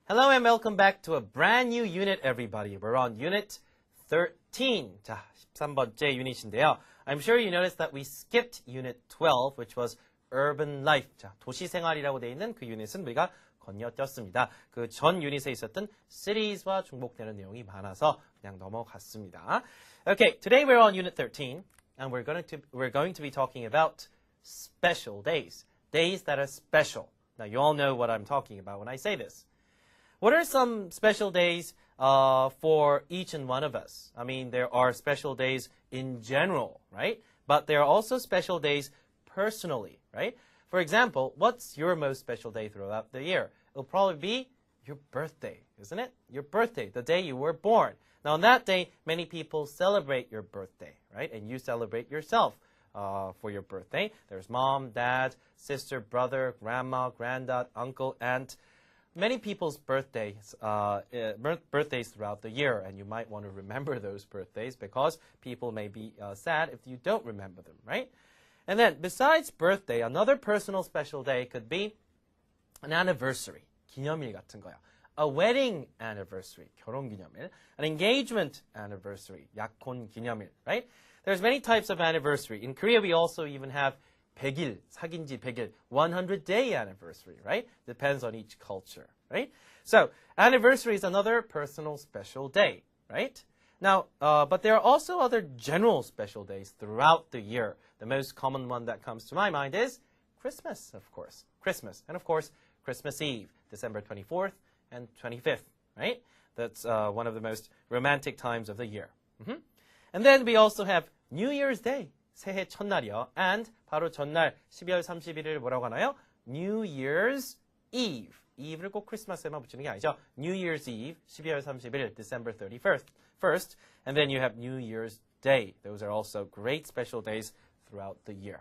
Hello and welcome back to a brand new unit, everybody. We're on unit 13. 자, 13번째 유닛인데요. I'm sure you noticed that we skipped unit 12, which was urban life. 자, 도시생활이라고 되어 있는 그 유닛은 우리가 건너뛰었습니다. 그 전 유닛에 있었던 cities와 중복되는 내용이 많아서 그냥 넘어갔습니다. Okay, today we're on unit 13, and we're going to be talking about special days. Days that are special. Now, you all know what I'm talking about when I say this. What are some special days for each and one of us? I mean, there are special days in general, right? But there are also special days personally, right? For example, what's your most special day throughout the year? It'll probably be your birthday, isn't it? Your birthday, the day you were born. Now, on that day, many people celebrate your birthday, right? And you celebrate yourself for your birthday. There's mom, dad, sister, brother, grandma, granddad, uncle, aunt. Many people's birthdays throughout the year, and you might want to remember those birthdays because people may be sad if you don't remember them, right? And then, besides birthday, another personal special day could be an anniversary, 기념일 같은 거야. A wedding anniversary, 결혼기념일. An engagement anniversary, 약혼 기념일, right? There's many types of anniversary. In Korea, we also even have 100일, 사귄 지 100일, 100-day anniversary, right? Depends on each culture, right? So, anniversary is another personal special day, right? Now, but there are also other general special days throughout the year. The most common one that comes to my mind is Christmas, of course. Christmas. And of course, Christmas Eve, December 24th and 25th, right? That's one of the most romantic times of the year. And then we also have New Year's Day, 새해 첫날이요. And 바로 전날 12월 31일 뭐라고 하나요? New Year's Eve. Eve를 꼭 크리스마스에만 붙이는 게 아니죠. New Year's Eve, 12월 31일, December 31st. And then you have New Year's Day. Those are also great special days throughout the year.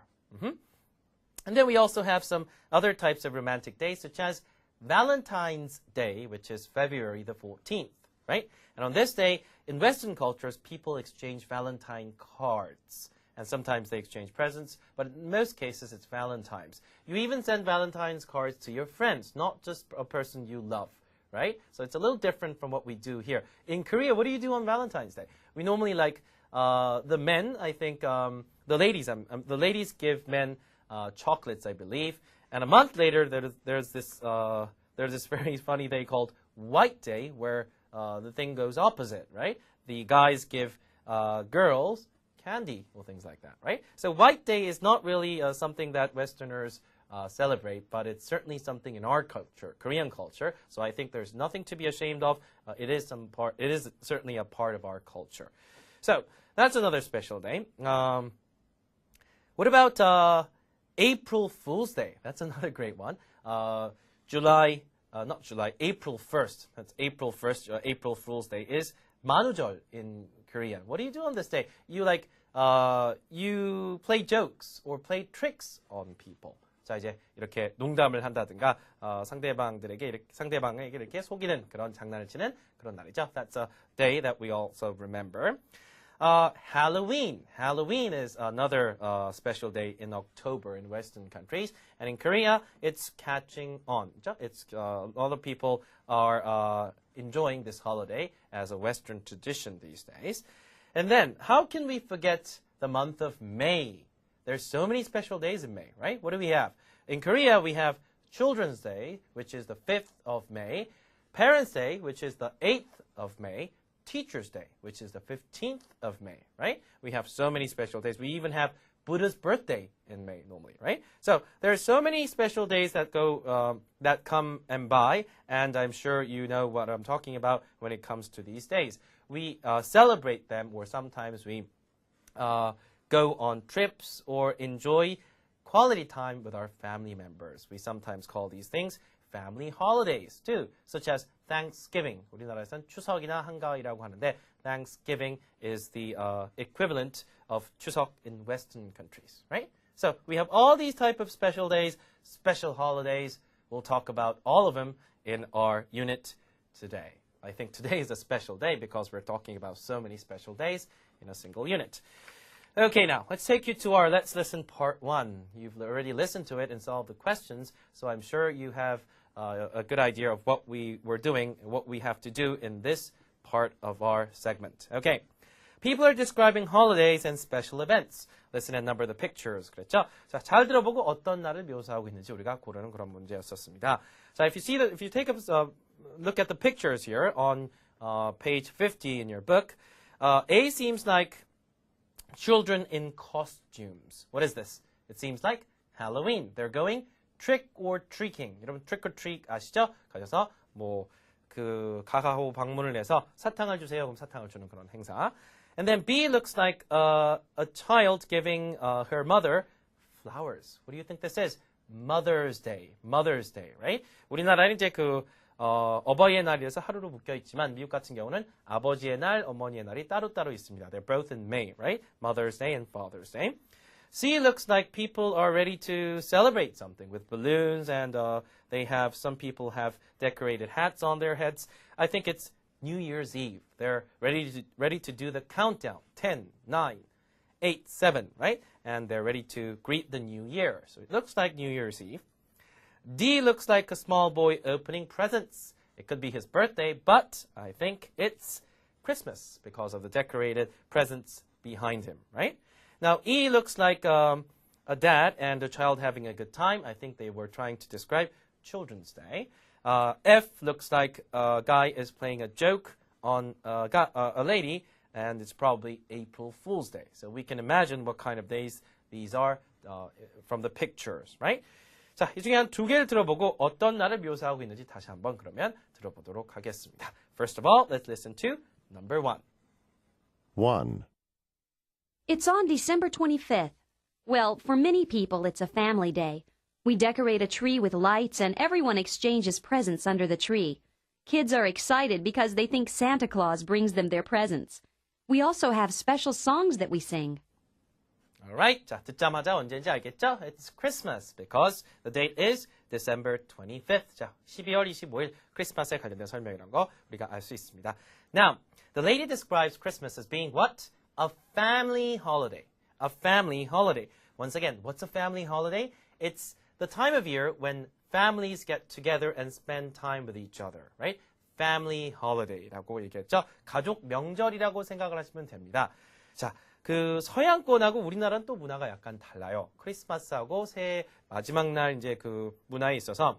And then we also have some other types of romantic days, such as Valentine's Day, which is February the 14th, right? And on this day, in Western cultures, people exchange Valentine cards. And sometimes they exchange presents, but in most cases, it's Valentine's. You even send Valentine's cards to your friends, not just a person you love, right? So it's a little different from what we do here. In Korea, what do you do on Valentine's Day? We normally the men, I think, the ladies give men chocolates, I believe. And a month later, there's this very funny day called White Day, where the thing goes opposite, right? The guys give girls candy or things like that, right? So White Day is not really something that Westerners celebrate, but it's certainly something in our culture, Korean culture. So I think there's nothing to be ashamed of. It is certainly a part of our culture. So that's another special day. What about April Fool's Day? That's another great one. April 1st. That's April 1st. April Fool's Day is 만우절 in Korean. What do you do on this day? You play jokes or play tricks on people. 자, 이제 이렇게 농담을 한다든가 상대방에게 이렇게 속이는 그런 장난을 치는 그런 날이죠. That's a day that we also remember. Halloween. Halloween is another special day in October in Western countries. And in Korea, it's catching on. It's a lot of people are enjoying this holiday as a Western tradition these days. And then, how can we forget the month of May? There's so many special days in May, right? What do we have? In Korea, we have Children's Day, which is the 5th of May. Parents' Day, which is the 8th of May. Teacher's Day, which is the 15th of May, right? We have so many special days. We even have Buddha's birthday in May normally, right? So there are so many special days that that come and by, and I'm sure you know what I'm talking about when it comes to these days. We celebrate them, or sometimes we go on trips or enjoy quality time with our family members. We sometimes call these things family holidays too, such as Thanksgiving. 우리나라에서는 추석이나 한가위라고 하는데 Thanksgiving is the equivalent of 추석 in Western countries, right? So we have all these type of special days, special holidays. We'll talk about all of them in our unit today. I think today is a special day because we're talking about so many special days in a single unit. Okay, now, let's take you to our Let's Listen Part 1. You've already listened to it and solved the questions, so I'm sure you have a good idea of what we were doing and what we have to do in this part of our segment. Okay. People are describing holidays and special events. Listen and number the pictures. 그랬죠? 자, 잘 들어보고 어떤 날을 묘사하고 있는지 우리가 고르는 그런 문제였었습니다. 자, if you take a look at the pictures here on page 50 in your book, A seems like children in costumes. What is this? It seems like Halloween. They're going trick or treating. 여러분 trick or treat 아시죠? 가셔서 가가호 방문을 해서 사탕을 주세요. 그럼 사탕을 주는 그런 행사. And then B looks like a child giving her mother flowers. What do you think this is? Mother's Day. Mother's Day, right? 우리나라는 이제 어버이의 날이라서 하루로 묶여 있지만 미국 같은 경우는 아버지의 날, 어머니의 날이 따로따로 있습니다. They're both in May, right? Mother's Day and Father's Day. C looks like people are ready to celebrate something with balloons and some people have decorated hats on their heads. I think it's New Year's Eve. They're ready to do the countdown. 10, 9, 8, 7, right? And they're ready to greet the new year. So it looks like New Year's Eve. D looks like a small boy opening presents. It could be his birthday, but I think it's Christmas because of the decorated presents behind him, right? Now, E looks like a dad and a child having a good time. I think they were trying to describe Children's Day. F looks like a guy is playing a joke on a lady, and it's probably April Fool's Day. So we can imagine what kind of days these are from the pictures, right? 자, 이 중에 한 두 개를 들어보고 어떤 날을 묘사하고 있는지 다시 한번 그러면 들어보도록 하겠습니다. First of all, let's listen to number 1. 1. It's on December 25th. Well, for many people, it's a family day. We decorate a tree with lights and everyone exchanges presents under the tree. Kids are excited because they think Santa Claus brings them their presents. We also have special songs that we sing. Alright, 자, 듣자마자 언제인지 알겠죠? It's Christmas because the date is December 25th. 자, 12월 25일 크리스마스에 관련된 설명이란 거 우리가 알 수 있습니다. Now, the lady describes Christmas as being what? A family holiday. A family holiday. Once again, what's a family holiday? It's the time of year when families get together and spend time with each other, right? Family holiday라고 얘기했죠. 가족 명절이라고 생각을 하시면 됩니다. 자, 서양권하고 우리나라는 또 문화가 약간 달라요. 크리스마스하고 새해 마지막 날 이제 문화에 있어서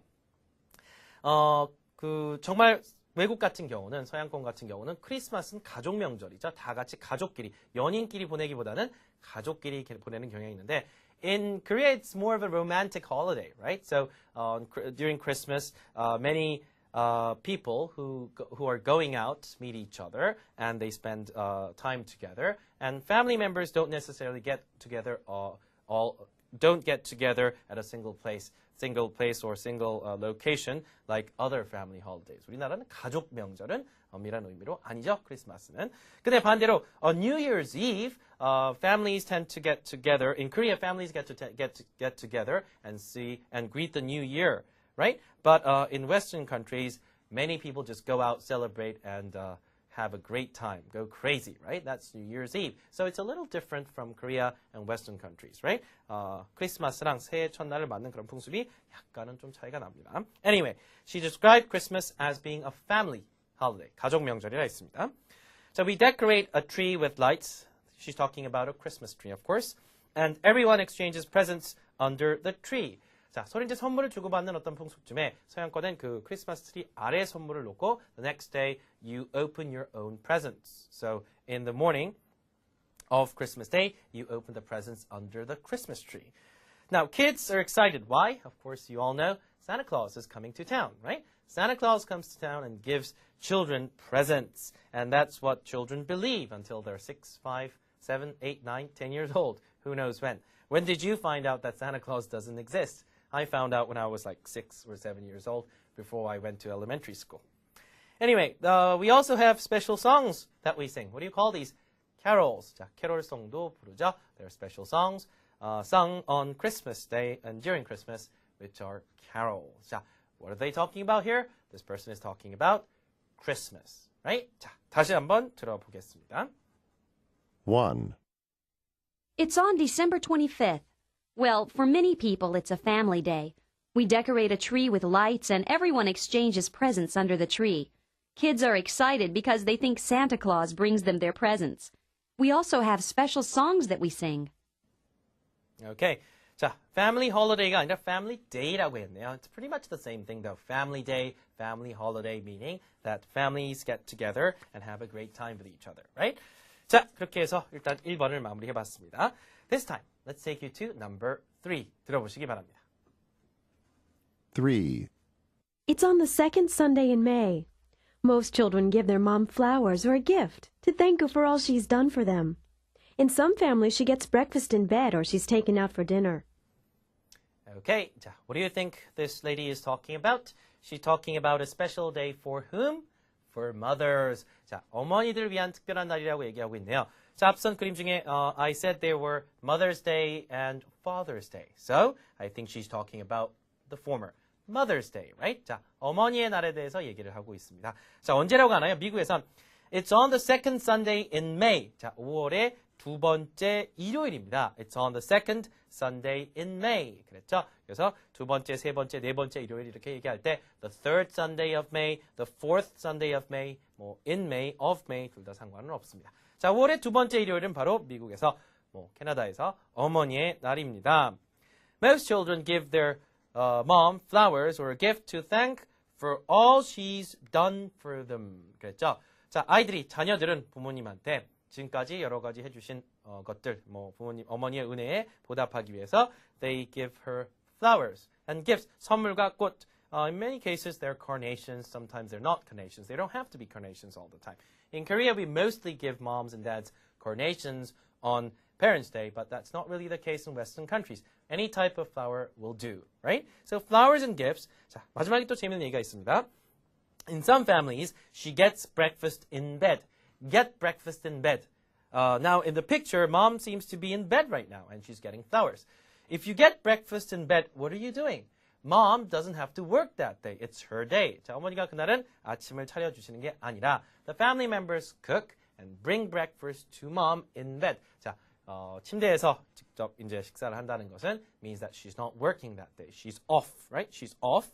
정말 외국 같은 경우는 서양권 같은 경우는 크리스마스는 가족 명절이죠. 다 같이 가족끼리 연인끼리 보내기보다는 가족끼리 보내는 경향이 있는데 in Korea it's more of a romantic holiday, right? So during Christmas, many people who are going out meet each other and they spend time together. And family members don't necessarily get together don't get together at a single place or single location like other family holidays. 우리나라는 가족 명절은 엄밀한 의미로 아니죠. 크리스마스는. 근데 반대로 New Year's Eve, families tend to get together. In Korea, families get together and greet the new year, right? But in Western countries, many people just go out, celebrate, and have a great time, go crazy, right? That's New Year's Eve. So it's a little different from Korea and Western countries, right? 크리스마스랑 새해 첫날을 맞는 그런 풍습이 약간은 좀 차이가 납니다. Anyway, she described Christmas as being a family holiday. 가족 명절이라 했습니다. So we decorate a tree with lights. She's talking about a Christmas tree, of course. And everyone exchanges presents under the tree. 자, 서로 이제 선물을 주고받는 어떤 풍습 중에 서양권은 크리스마스 트리 아래에 선물을 놓고 the next day you open your own presents. So in the morning of Christmas Day, you open the presents under the Christmas tree. Now, kids are excited. Why? Of course, you all know Santa Claus is coming to town, right? Santa Claus comes to town and gives children presents. And that's what children believe until they're 6, 5, 7, 8, 9, 10 years old. Who knows when? When did you find out that Santa Claus doesn't exist? I found out when I was like 6 or 7 years old before I went to elementary school. Anyway, we also have special songs that we sing. What do you call these? Carols. 자, 캐롤송도 부르죠. They're special songs sung on Christmas Day and during Christmas, which are carols. 자, what are they talking about here? This person is talking about Christmas, right? 자, 다시 한번 들어보겠습니다. 1. It's on December 25th. Well, for many people, it's a family day. We decorate a tree with lights and everyone exchanges presents under the tree. Kids are excited because they think Santa Claus brings them their presents. We also have special songs that we sing. Okay. 자, family holiday가 아니라 family day라고 했네요. It's pretty much the same thing though. Family day, family holiday, meaning that families get together and have a great time with each other, right? 자, 그렇게 해서 일단 1번을 마무리해봤습니다. This time, let's take you to number 3. 들어보시기 바랍니다. 3. It's on the second Sunday in May. Most children give their mom flowers or a gift to thank her for all she's done for them. In some families, she gets breakfast in bed or she's taken out for dinner. Okay, 자, what do you think this lady is talking about? She's talking about a special day for whom? For mothers. 자, 어머니들 위한 특별한 날이라고 얘기하고 있네요. 자, 앞선 그림 중에 I said there were Mother's Day and Father's Day. So, I think she's talking about the former. Mother's Day, right? 자, 어머니의 날에 대해서 얘기를 하고 있습니다. 자, 언제라고 하나요? 미국에선 It's on the second Sunday in May. 자, 5월의 두 번째 일요일입니다. It's on the second Sunday in May. 그랬죠? 그래서 두 번째, 세 번째, 네 번째 일요일 이렇게 얘기할 때 the third Sunday of May, the fourth Sunday of May, 뭐 in May, of May 둘 다 상관은 없습니다. 자, 5월의 두 번째 일요일은 바로 미국에서 캐나다에서 어머니의 날입니다. Most children give their mom flowers or a gift to thank for all she's done for them. 그랬죠? 자, 아이들이, 자녀들은 부모님한테 지금까지 여러 가지 해주신 것들, 부모님, 어머니의 은혜에 보답하기 위해서 they give her flowers and gifts, 선물과 꽃. In many cases, they're carnations. Sometimes they're not carnations. They don't have to be carnations all the time. In Korea, we mostly give moms and dads carnations on Parents' Day, but that's not really the case in Western countries. Any type of flower will do, right? So flowers and gifts. 자, 마지막에 또 재밌는 얘기가 있습니다. In some families, she gets breakfast in bed. Get breakfast in bed. Now, in the picture, mom seems to be in bed right now, and she's getting flowers. If you get breakfast in bed, what are you doing? Mom doesn't have to work that day. It's her day. 자, 어머니가 그날은 아침을 차려주시는 게 아니라 the family members cook and bring breakfast to mom in bed. 자, 침대에서 직접 이제 식사를 한다는 것은 means that she's not working that day. She's off, right? She's off.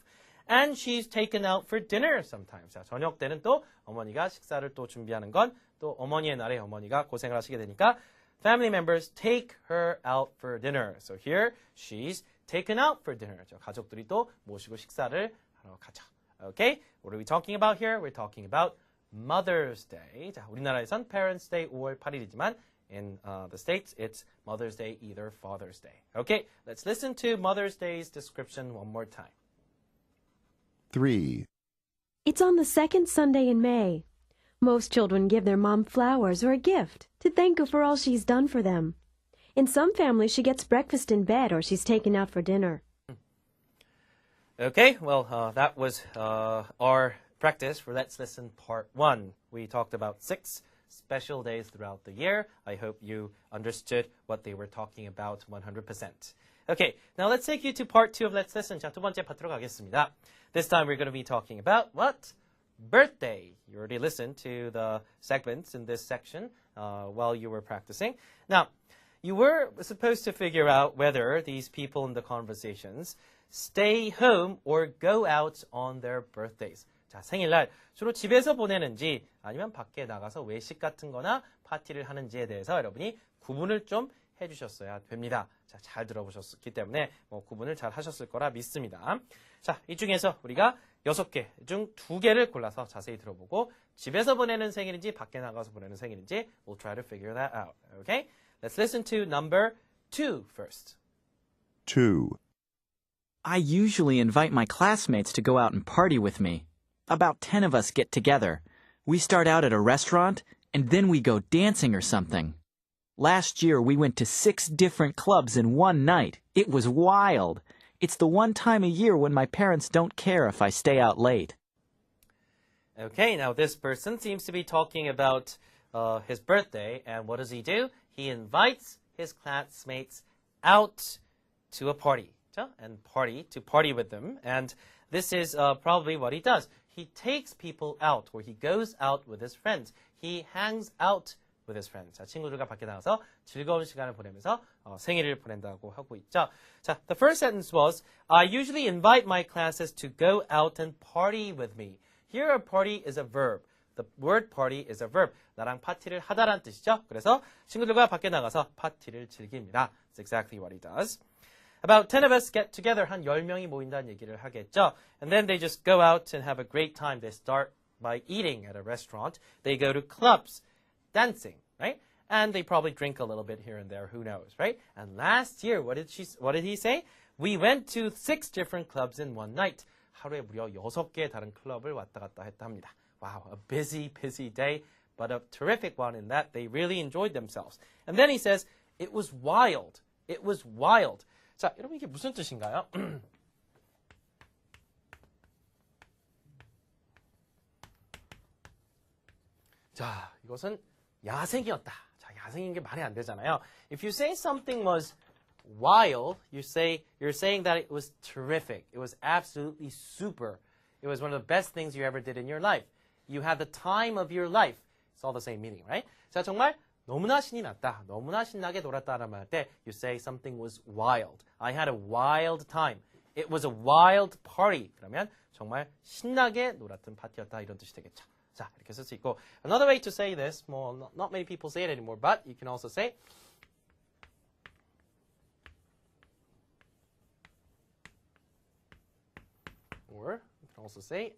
And she's taken out for dinner sometimes. 자, 저녁 때는 또 어머니가 식사를 또 준비하는 건 또 어머니의 날에 어머니가 고생을 하시게 되니까 family members take her out for dinner. So here she's taken out for dinner. 저 가족들이 또 모시고 식사를 하러 가죠. Okay? What are we talking about here? We're talking about Mother's Day. 자, 우리나라에선 Parents' Day 5월 8일이지만 in the States, it's Mother's Day, either Father's Day. Okay, let's listen to Mother's Day's description one more time. 3. It's on the second Sunday in May. Most children give their mom flowers or a gift to thank her for all she's done for them. In some families, she gets breakfast in bed or she's taken out for dinner. Okay, well, that was our practice for Let's Listen Part 1. We talked about 6 special days throughout the year. I hope you understood what they were talking about 100%. Okay, now let's take you to Part 2 of Let's Listen. 자, 두 번째 파트로 가겠습니다. This time we're going to be talking about what? Birthday. You already listened to the segments in this section while you were practicing. Now, you were supposed to figure out whether these people in the conversations stay home or go out on their birthdays. 자, 생일날 주로 집에서 보내는지 아니면 밖에 나가서 외식 같은 거나 파티를 하는지에 대해서 여러분이 구분을 좀 해주셨어야 됩니다. 자, 잘 들어보셨기 때문에 구분을 잘 하셨을 거라 믿습니다. 자, 이 중에서 우리가 6개 중 2개를 골라서 자세히 들어보고 집에서 보내는 생일인지 밖에 나가서 보내는 생일인지 we'll try to figure that out. Okay? Let's listen to number 2 first. 2. I usually invite my classmates to go out and party with me. About 10 of us get together. We start out at a restaurant, and then we go dancing or something. Last year, we went to 6 different clubs in one night. It was wild. It's the one time a year when my parents don't care if I stay out late. Okay, now this person seems to be talking about his birthday, and what does he do? He invites his classmates out to a party, and party with them, and this is probably what he does. He takes people out, or he goes out with his friends. He hangs out with his friends. 자, 친구들과 밖에 나가서 즐거운 시간을 보내면서 생일을 보낸다고 하고 있죠. 자, the first sentence was, I usually invite my classes to go out and party with me. Here a party is a verb. The word party is a verb. 나랑 파티를 하다란 뜻이죠. 그래서 친구들과 밖에 나가서 파티를 즐깁니다. That's exactly what he does. About 10 of us get together. 한 10명이 모인다는 얘기를 하겠죠. And then they just go out and have a great time. They start by eating at a restaurant. They go to clubs, dancing, right? And they probably drink a little bit here and there. Who knows, right? And last year, what did he say? We went to 6 different clubs in one night. 하루에 무려 6개의 다른 클럽을 왔다 갔다 했다 합니다. Wow, a busy, busy day, but a terrific one in that they really enjoyed themselves. And then he says, it was wild. It was wild. 자, 여러분 이게 무슨 뜻인가요? 자, 이것은 야생이었다. 자, 야생인 게 말이 안 되잖아요. If you say something was wild, you're saying that it was terrific. It was absolutely super. It was one of the best things you ever did in your life. You had the time of your life. It's all the same meaning, right? 자, 정말 너무나 신이 났다. 너무나 신나게 놀았다라는 말 할 때 you say something was wild. I had a wild time. It was a wild party. 그러면 정말 신나게 놀았던 파티였다 이런 뜻이 되겠죠. 자, 이렇게 쓸 수 있고 another way to say this, well, not many people say it anymore, but you can also say or you can also say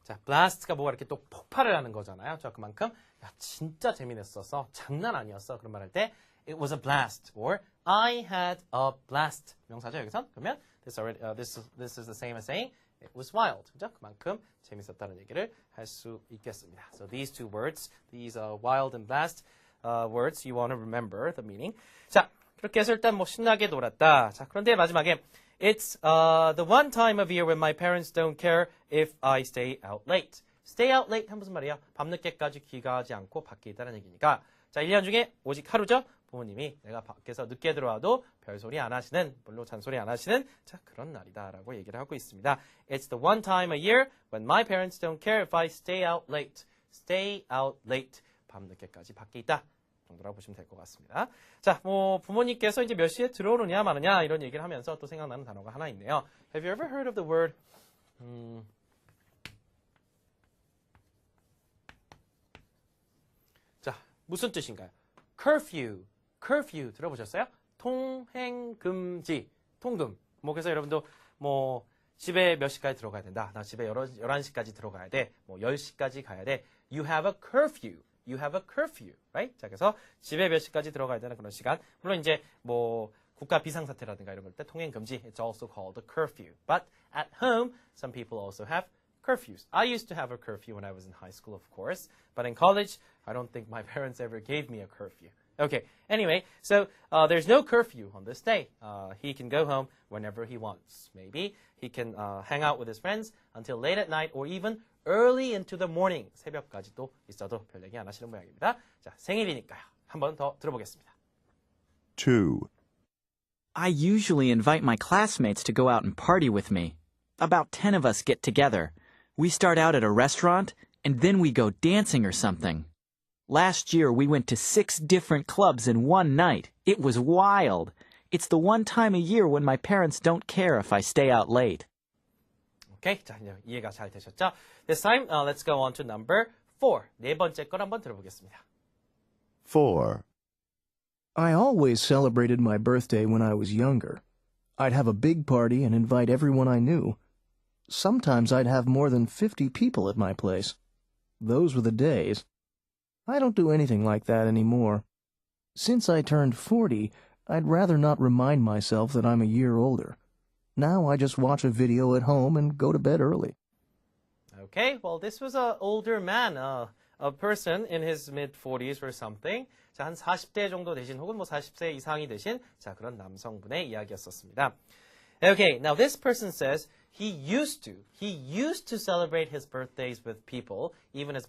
자, blast가 뭐가 이렇게 또 폭발을 하는 거잖아요. 자, 그만큼 야, 진짜 재미냈었어. 장난 아니었어. 그런 말 할 때 it was a blast or I had a blast. 명사죠, 여기선. 그러면 this is the same as saying it was wild. 그죠? 그만큼 재밌었다는 얘기를 할 수 있겠습니다. So these two words, these wild and blast words, you want to remember the meaning. 자, 그렇게 해서 일단 뭐 신나게 놀았다. 자, 그런데 마지막에 It's the one time of year when my parents don't care if I stay out late. Stay out late 하면 무슨 말이에요? 밤늦게까지 귀가하지 않고 밖에 있다는 얘기니까 자, 1년 중에 오직 하루죠? 부모님이 내가 밖에서 늦게 들어와도 별소리 안 하시는, 별로 잔소리 안 하시는 자, 그런 날이다 라고 얘기를 하고 있습니다. It's the one time a year when my parents don't care if I stay out late. Stay out late. 밤늦게까지 밖에 있다. 정도라고 보시면 될 것 같습니다. 자, 뭐 부모님께서 이제 몇 시에 들어오느냐 마느냐 이런 얘기를 하면서 또 생각나는 단어가 하나 있네요. Have you ever heard of the word? 자, 무슨 뜻인가요? Curfew. Curfew 들어보셨어요? 통행금지. 통금. 뭐 그래서 여러분도 뭐 집에 몇 시까지 들어가야 된다. 나 집에 11시까지 들어가야 돼. 뭐 10시까지 가야 돼. You have a curfew. You have a curfew, right? 자, 그래서 집에 몇 시까지 들어가야 되는 그런 시간. 물론 이제 뭐 국가 비상사태라든가 이런 걸 때 통행금지. It's also called a curfew. But at home, some people also have curfews. I used to have a curfew when I was in high school, of course. But in college, I don't think my parents ever gave me a curfew. Okay, anyway, so there's no curfew on this day. He can go home whenever he wants. Maybe he can hang out with his friends until late at night or even early into the morning. 새벽까지도 있어도 별 얘기 안 하시는 모양입니다. 자, 생일이니까요. 한 번 더 들어보겠습니다. 2. I usually invite my classmates to go out and party with me. About 10 of us get together. We start out at a restaurant, and then we go dancing or something. Last year, we went to 6 different clubs in one night. It was wild. It's the one time a year when my parents don't care if I stay out late. Okay, 자, 이제 이해가 잘 되셨죠? This time, let's go on to number 4. 네 번째 걸 한번 들어보겠습니다. 4. I always celebrated my birthday when I was younger. I'd have a big party and invite everyone I knew. Sometimes I'd have more than 50 people at my place. Those were the days. I don't do anything like that anymore. Since I turned 40, I'd rather not remind myself that I'm a year older. Now I just watch a video at home and go to bed early. Okay, well, this was an older man, a person in his mid-40s or something. 자, 한 40대 정도 되신 혹은 뭐 40세 이상이 되신 자, 그런 남성분의 이야기였었습니다. Okay, now this person says he used to celebrate his birthdays with people, even as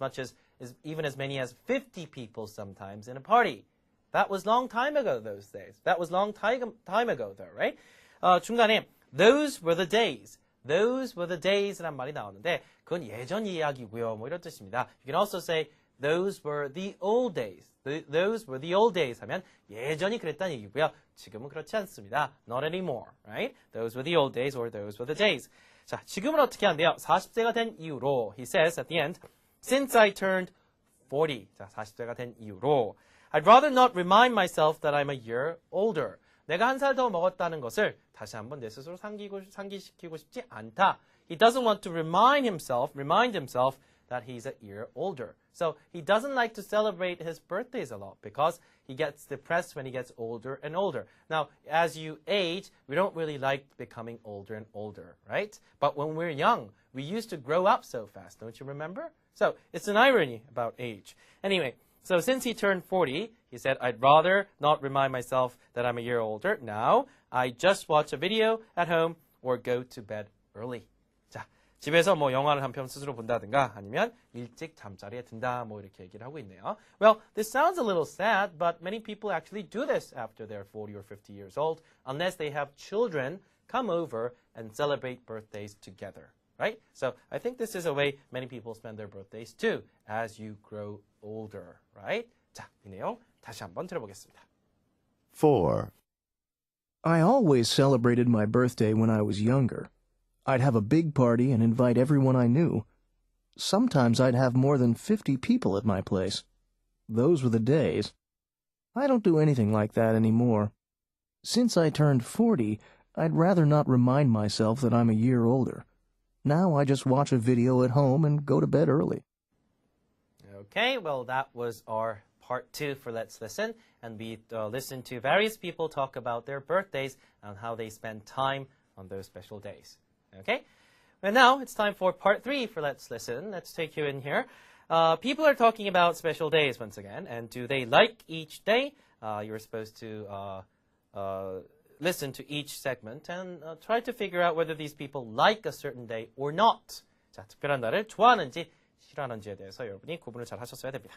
many as 50 people sometimes in a party. That was long time ago those days. That was long time ago though, right? 중간에 those were the days. those were the days란 말이 나오는데 그건 예전 이야기고요. 뭐 이런 뜻입니다. You can also say those were the old days. Those were the old days 하면 예전이 그랬다는 얘기고요. 지금은 그렇지 않습니다. Not anymore, right? Those were the old days or those were the days. 자, 지금은 어떻게 한대요? 40세가 된 이후로 he says at the end, since I turned 40. 자, 40세가 된 이후로 I'd rather not remind myself that I'm a year older. 내가 한 살 더 먹었다는 것을 다시 한번 내 스스로 상기시키고 싶지 않다. He doesn't want to remind himself that he's a year older. So he doesn't like to celebrate his birthdays a lot because he gets depressed when he gets older and older. Now, as you age, we don't really like becoming older and older, right? But when we're young, we used to grow up so fast, don't you remember? So it's an irony about age. Anyway, so since he turned 40, he said, I'd rather not remind myself that I'm a year older. Now, I just watch a video at home or go to bed early. 자, 집에서 뭐 영화를 한 편 스스로 본다든가 아니면 일찍 잠자리에 든다 뭐 이렇게 얘기를 하고 있네요. Well, this sounds a little sad, but many people actually do this after they're 40 or 50 years old, unless they have children come over and celebrate birthdays together, right? So I think this is a way many people spend their birthdays too, as you grow older, right? 자, 이 내용 다시 한번 들어보겠습니다. 4, I always celebrated my birthday when I was younger. I'd have a big party and invite everyone I knew. Sometimes I'd have more than 50 people at my place. Those were the days. I don't do anything like that anymore. Since I turned 40, I'd rather not remind myself that I'm a year older. Now I just watch a video at home and go to bed early. Okay, well, that was our part 2 for Let's Listen. And we listened to various people talk about their birthdays and how they spend time on those special days. Okay? And now it's time for part 3 for Let's Listen. Let's take you in here. People are talking about special days once again. And do they like each day? You're supposed to listen to each segment and try to figure out whether these people like a certain day or not. 자, 특별한 날을 좋아하는지 싫어하는지에 대해서 여러분이 구분을 잘 하셨어야 됩니다.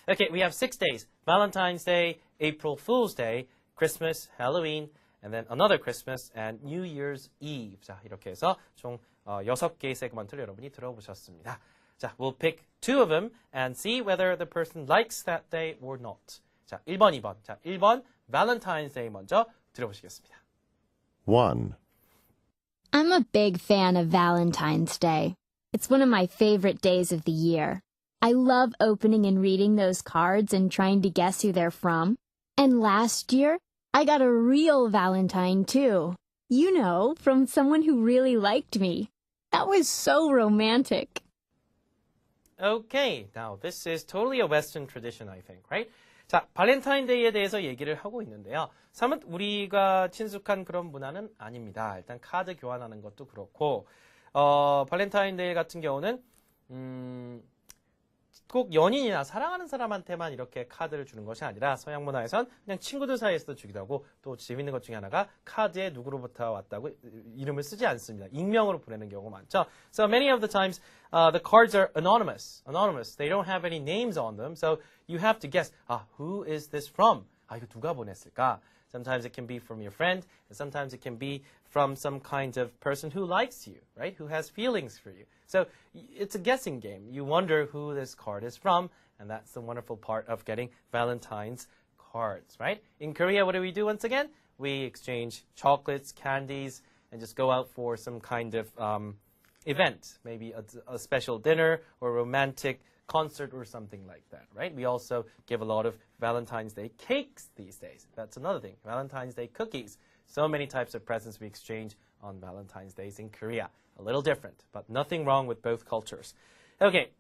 Okay, we have 6 days. Valentine's Day, April Fool's Day, Christmas, Halloween, and then another Christmas and New Year's Eve. 자, 이렇게 해서 총 6개의 세그먼트를 여러분이 들어보셨습니다. 자, we'll pick 2 of them and see whether the person likes that day or not. 자, 1번, 2번. 자, 1번 Valentine's Day 먼저 들어보시겠습니다. 1, I'm a big fan of Valentine's Day. It's one of my favorite days of the year. I love opening and reading those cards and trying to guess who they're from. And last year, I got a real Valentine too. You know, from someone who really liked me. That was so romantic. Okay, now this is totally a Western tradition, I think, right? 자, 발렌타인데이에 대해서 얘기를 하고 있는데요. 사뭇 우리가 친숙한 그런 문화는 아닙니다. 일단 카드 교환하는 것도 그렇고, 발렌타인데이 같은 경우는 꼭 연인이나 사랑하는 사람한테만 이렇게 카드를 주는 것이 아니라 서양 문화에선 그냥 친구들 사이에서도 주기도 하고 또 재밌는 것 중에 하나가 카드에 누구로부터 왔다고 이름을 쓰지 않습니다. 익명으로 보내는 경우가 많죠. So many of the times the cards are anonymous. They don't have any names on them. So you have to guess, who is this from? 이거 누가 보냈을까? Sometimes it can be from your friend, and sometimes it can be from some kind of person who likes you, right? Who has feelings for you. So it's a guessing game. You wonder who this card is from, and that's the wonderful part of getting Valentine's cards, right? In Korea, what do we do once again? We exchange chocolates, candies, and just go out for some kind of event, maybe a special dinner or a romantic concert or something like that, right? We also give a lot of Valentine's Day cakes these days. That's another thing. Valentine's Day cookies. So many types of presents we exchange on Valentine's Days in Korea. A little different, but nothing wrong with both cultures. Okay,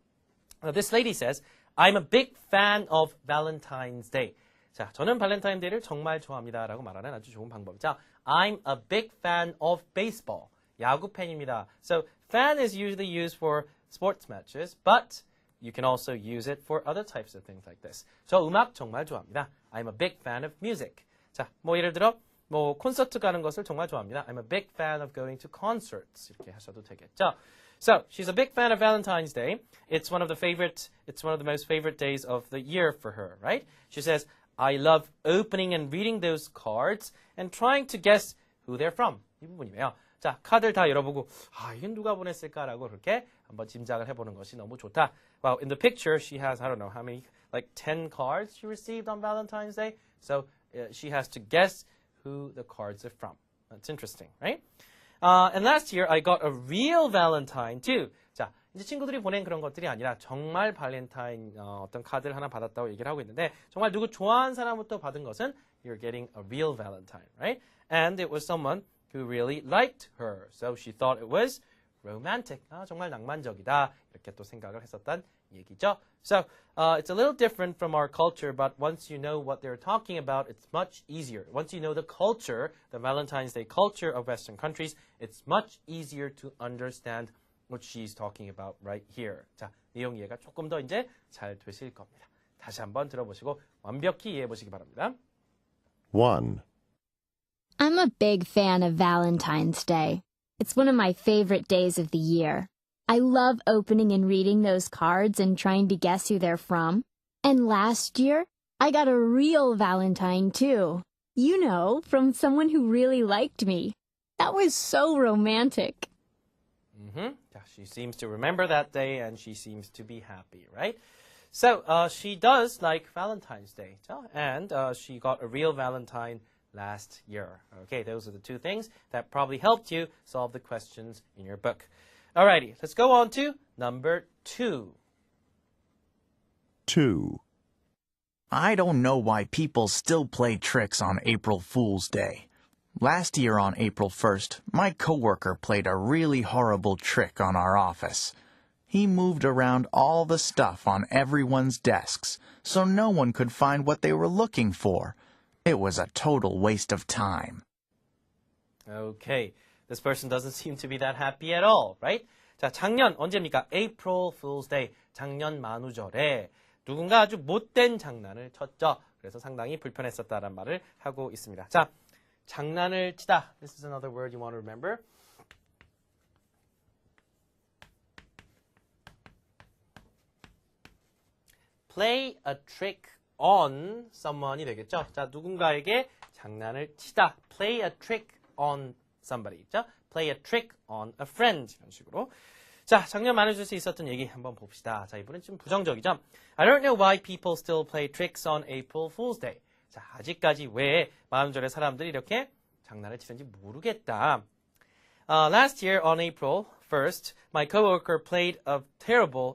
now this lady says, I'm a big fan of Valentine's Day. 자, 저는 발렌타인데이를 정말 좋아합니다 라고 말하는 아주 좋은 방법이죠. I'm a big fan of baseball. 야구 팬입니다. So fan is usually used for sports matches, but you can also use it for other types of things like this. 저 음악 정말 좋아합니다. I'm a big fan of music. 자, 뭐 예를 들어 콘서트 가는 것을 정말 좋아합니다. I'm a big fan of going to concerts. 이렇게 하셔도 되겠죠. So, she's a big fan of Valentine's Day. It's one of the most favorite days of the year for her, right? She says, I love opening and reading those cards and trying to guess who they're from. 이 부분이에요. 자, 카드를 다 열어보고 이건 누가 보냈을까라고 그렇게 한번 짐작을 해보는 것이 너무 좋다. Well, in the picture, she has, I don't know how many, like 10 cards she received on Valentine's Day. So she has to guess who the cards are from. That's interesting, right? And last year, I got a real Valentine too. 자, 이제 친구들이 보낸 그런 것들이 아니라 정말 발렌타인 어떤 카드를 하나 받았다고 얘기를 하고 있는데 정말 누구 좋아하는 사람부터 받은 것은 you're getting a real Valentine, right? And it was someone who really liked her. So she thought it was romantic. 정말 낭만적이다. 이렇게 또 생각을 했었단 얘기죠. So it's a little different from our culture, but once you know what they're talking about, it's much easier. Once you know the culture, the Valentine's Day culture of Western countries, it's much easier to understand what she's talking about right here. 자, 내용 이해가 조금 더 이제 잘 되실 겁니다. 다시 한번 들어보시고 완벽히 이해해 보시기 바랍니다. 1, I'm a big fan of Valentine's Day. It's one of my favorite days of the year. I love opening and reading those cards and trying to guess who they're from. And last year, I got a real Valentine too. You know, from someone who really liked me. That was so romantic. Yeah, she seems to remember that day and she seems to be happy, right? So she does like Valentine's Day, and she got a real Valentine last year. Okay, those are the two things that probably helped you solve the questions in your book. Alrighty, let's go on to number 2. 2, I don't know why people still play tricks on April Fool's Day. Last year on April 1st, my coworker played a really horrible trick on our office. He moved around all the stuff on everyone's desks, so no one could find what they were looking for. It was a total waste of time. Okay, this person doesn't seem to be that happy at all, right? 자, 작년 언제입니까? April Fool's Day, 작년 만우절에 누군가 아주 못된 장난을 쳤죠. 그래서 상당히 불편했었다는 말을 하고 있습니다. 자, 장난을 치다. This is another word you want to remember. Play a trick on someone이 되겠죠. 자, 누군가에게 장난을 치다. Play a trick on somebody. 자, play a trick on a friend. 이런 식으로. 자, 작년 만우절에 있었던 얘기 한번 봅시다. 자, 이번엔 좀 부정적이죠. I don't know why people still play tricks on April Fool's Day. 자, 아직까지 왜 만우절에 사람들이 이렇게 장난을 치는지 모르겠다. Last year on April 1st, my coworker played a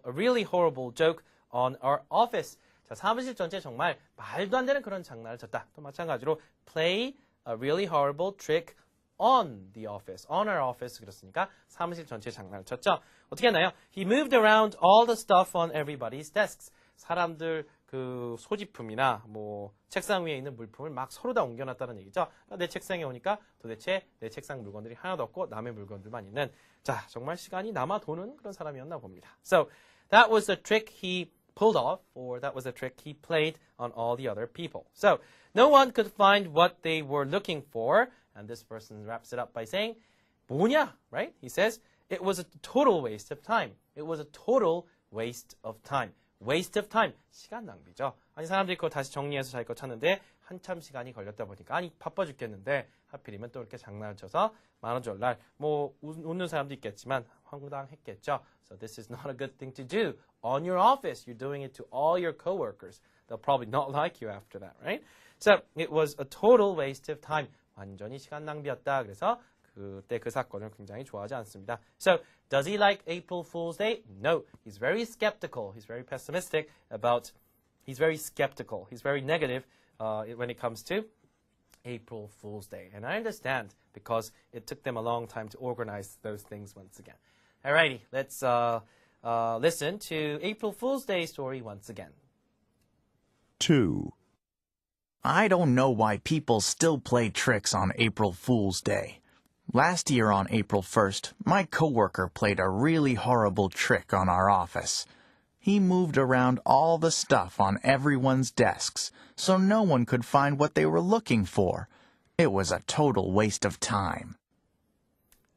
really horrible joke on our office. 자, 사무실 전체 정말 말도 안 되는 그런 장난을 쳤다. 또 마찬가지로 play a really horrible trick on the office, on our office 그렇으니까 사무실 전체 장난을 쳤죠. 어떻게 했나요? He moved around all the stuff on everybody's desks. 사람들 그 소지품이나 뭐 책상 위에 있는 물품을 막 서로 다 옮겨놨다는 얘기죠. 내 책상에 오니까 도대체 내 책상 물건들이 하나도 없고 남의 물건들만 있는 자 정말 시간이 남아 도는 그런 사람이었나 봅니다. So that was the trick he pulled off, or that was a trick he played on all the other people. So no one could find what they were looking for, and this person wraps it up by saying, 뭐냐, right? He says, it was a total waste of time. It was a total waste of time. Waste of time. 시간 낭비죠. 아니, 사람들이 그거 다시 정리해서 자기 거 찾는데 한참 시간이 걸렸다 보니까 아니, 바빠 죽겠는데 하필이면 또 이렇게 장난을 쳐서 만우절날 뭐 웃는 사람도 있겠지만 황당했겠죠. So this is not a good thing to do on your office. You're doing it to all your coworkers. They'll probably not like you after that, right? So it was a total waste of time. 완전히 시간 낭비였다. 그래서 그때 그 사건을 굉장히 좋아하지 않습니다. So, does he like April Fool's Day? No. He's very skeptical. He's very pessimistic about, he's very skeptical. He's very negative when it comes to April Fool's Day. And I understand because it took them a long time to organize those things once again. Alrighty, let's listen to April Fool's Day story once again. 2, I don't know why people still play tricks on April Fool's Day. Last year on April 1st, my coworker played a really horrible trick on our office. He moved around all the stuff on everyone's desks, so no one could find what they were looking for. It was a total waste of time.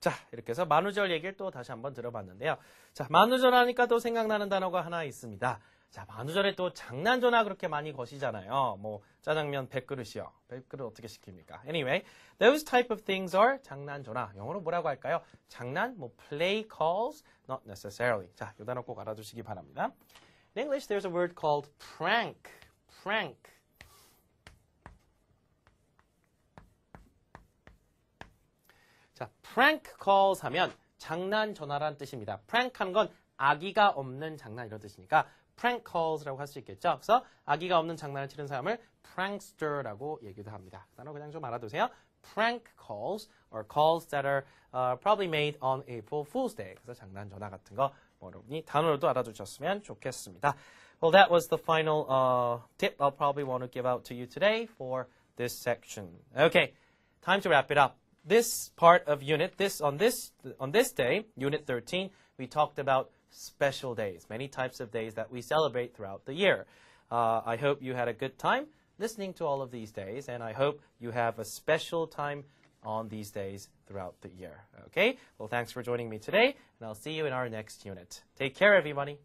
자, 이렇게 해서 만우절 얘기를 또 다시 한번 들어봤는데요. 자, 만우절 하니까 또 생각나는 단어가 하나 있습니다. 자, 만우절에 또 장난 전화 그렇게 많이 거시잖아요. 뭐 짜장면 100그릇이요. 100그릇 어떻게 시킵니까? Anyway, those type of things are 장난 전화. 영어로 뭐라고 할까요? 장난, 뭐 play calls, not necessarily. 자, 이 단어 꼭 알아두시기 바랍니다. In English, there's a word called prank. Prank. 자, prank calls 하면 장난 전화란 뜻입니다. prank 하는 건 악의가 없는 장난 이런 뜻이니까 prank calls라고 할 수 있겠죠. 그래서 악의가 없는 장난을 치는 사람을 prankster라고 얘기도 합니다. 그 단어 그냥 좀 알아두세요. prank calls or calls that are probably made on April Fool's Day. 그래서 장난 전화 같은 거 여러분이 단어로도 알아두셨으면 좋겠습니다. Well, that was the final tip I'll probably want to give out to you today for this section. Okay, time to wrap it up. This part of unit, on this day, unit 13, we talked about special days, many types of days that we celebrate throughout the year. I hope you had a good time listening to all of these days, and I hope you have a special time on these days throughout the year. Okay? Well, thanks for joining me today, and I'll see you in our next unit. Take care, everybody.